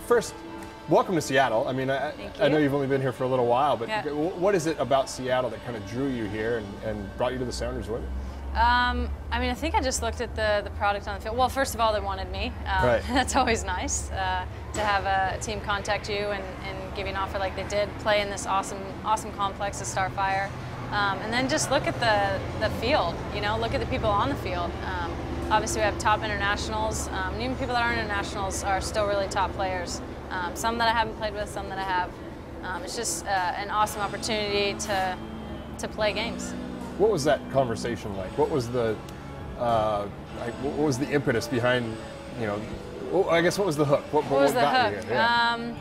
first, welcome to Seattle. I mean, I know you've only been here for a little while, but what is it about Seattle that kind of drew you here and brought you to the Sounders women? I mean, I think I just looked at the product on the field. Well, first of all, they wanted me. Right. That's always nice to have a team contact you and give you an offer like they did. Play in this awesome complex, the Starfire, and then just look at the field. You know, look at the people on the field. Obviously, we have top internationals. And even people that aren't internationals are still really top players. Some that I haven't played with, some that I have. It's just an awesome opportunity to play games. What was that conversation like? What was the impetus behind, you know, well, I guess what was the hook? What was the got hook? You here? Yeah.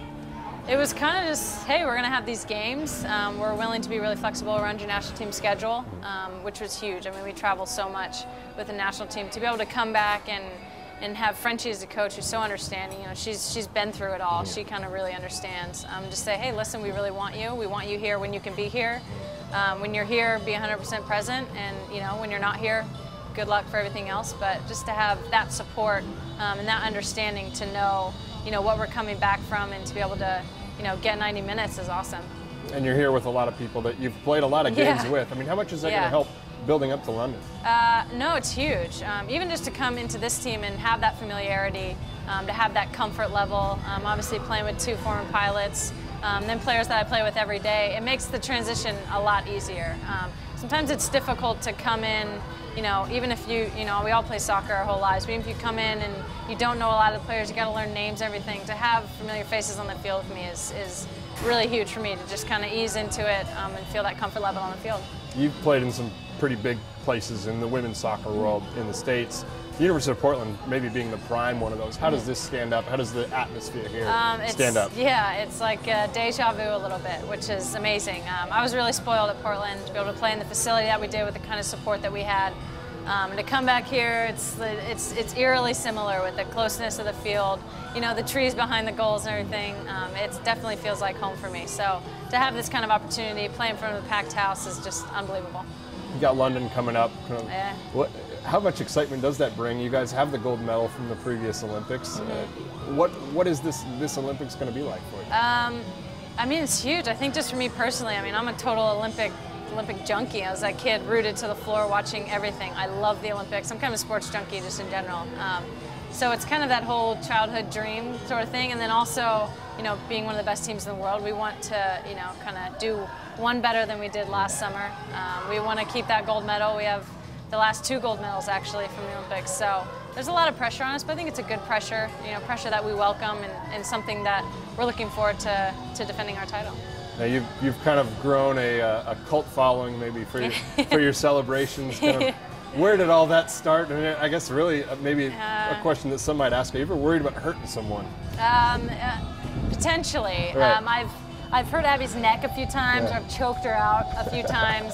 It was kind of just, hey, we're going to have these games. We're willing to be really flexible around your national team schedule, which was huge. I mean, we travel so much with the national team. To be able to come back and have Frenchie as a coach who's so understanding, you know, she's been through it all. She kind of really understands. Just say, hey, listen, we really want you. We want you here when you can be here. When you're here, be 100% present, and you know, when you're not here, good luck for everything else. But just to have that support and that understanding to know, you know, what we're coming back from, and to be able to, you know, get 90 minutes is awesome. And you're here with a lot of people that you've played a lot of games with. I mean, how much is that going to help building up to London? No, it's huge. Even just to come into this team and have that familiarity, to have that comfort level. Obviously, playing with 2 former pilots. Then players that I play with every day, it makes the transition a lot easier. Sometimes it's difficult to come in, you know, even if you know, we all play soccer our whole lives, but even if you come in and you don't know a lot of the players, you got to learn names, everything. To have familiar faces on the field with me is really huge for me, to just kind of ease into it and feel that comfort level on the field. You've played in some pretty big places in the women's soccer world in the States. The University of Portland maybe being the prime one of those. How does this stand up? How does the atmosphere here stand up? Yeah, it's like deja vu a little bit, which is amazing. I was really spoiled at Portland to be able to play in the facility that we did with the kind of support that we had. And to come back here, it's eerily similar with the closeness of the field. You know, the trees behind the goals and everything. It definitely feels like home for me. So to have this kind of opportunity, play in front of a packed house, is just unbelievable. You got London coming up. How much excitement does that bring? You guys have the gold medal from the previous Olympics. What is this Olympics going to be like for you? I mean, it's huge. I think just for me personally, I mean, I'm a total Olympic junkie. I was that kid rooted to the floor watching everything. I love the Olympics. I'm kind of a sports junkie just in general. So it's kind of that whole childhood dream sort of thing. And then also, you know, being one of the best teams in the world, we want to, you know, kind of do one better than we did last summer. We want to keep that gold medal. We have the last 2 gold medals actually from the Olympics. So there's a lot of pressure on us, but I think it's a good pressure, you know, pressure that we welcome and something that we're looking forward to defending our title. Now you've kind of grown a cult following maybe for your celebrations. Kind of, where did all that start? And I guess really maybe a question that some might ask: are you ever worried about hurting someone? Potentially. Right. I've hurt Abby's neck a few times. I've choked her out a few times.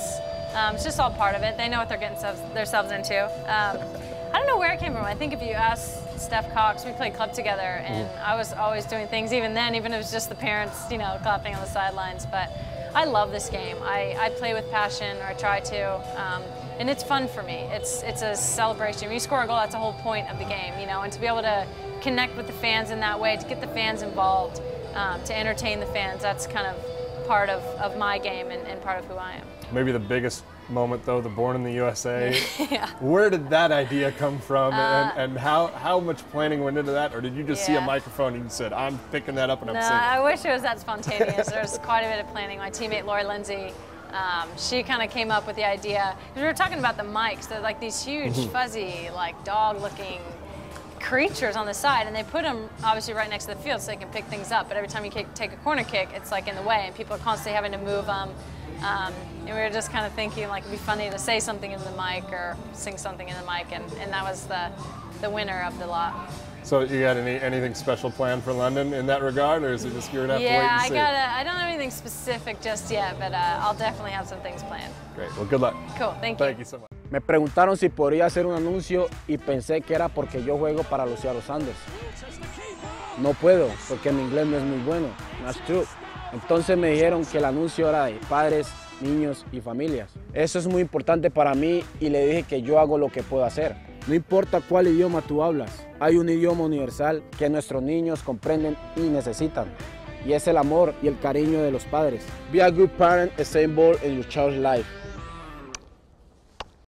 It's just all part of it. They know what they're getting themselves into. I don't know where it came from. I think if you ask Steph Cox, we played club together, and I was always doing things, even then, even if it was just the parents, you know, clapping on the sidelines. But I love this game. I play with passion, or I try to, and it's fun for me. It's a celebration. When you score a goal, that's the whole point of the game, you know, and to be able to connect with the fans in that way, to get the fans involved, to entertain the fans, that's kind of part of my game and part of who I am. Maybe the biggest moment, though, the Born in the USA. Where did that idea come from, and how much planning went into that? Or did you just see a microphone and you said, I'm picking that up and I'm singing? I wish it was that spontaneous. There was quite a bit of planning. My teammate, Lori Lindsay, she kind of came up with the idea. We were talking about the mics. They're like these huge, fuzzy, like dog-looking creatures on the side, and they put them obviously right next to the field so they can pick things up. But every time you take a corner kick, it's like in the way, and people are constantly having to move them. And we were just kind of thinking like it'd be funny to say something in the mic or sing something in the mic, and that was the winner of the lot. So you got anything special planned for London in that regard, or is it just you're gonna have to wait and see? I don't have anything specific just yet, but I'll definitely have some things planned. Great. Well, good luck. Cool. Thank you. Thank you so much. Me preguntaron si podría hacer un anuncio y pensé que era porque yo juego para los Seattle Sounders. No puedo, porque mi inglés no es muy bueno. That's true. Entonces me dijeron que el anuncio era de padres, niños y familias. Eso es muy importante para mí y le dije que yo hago lo que puedo hacer. No importa cuál idioma tú hablas, hay un idioma universal que nuestros niños comprenden y necesitan. Y es el amor y el cariño de los padres. Be a good parent and stay involved in your child's life.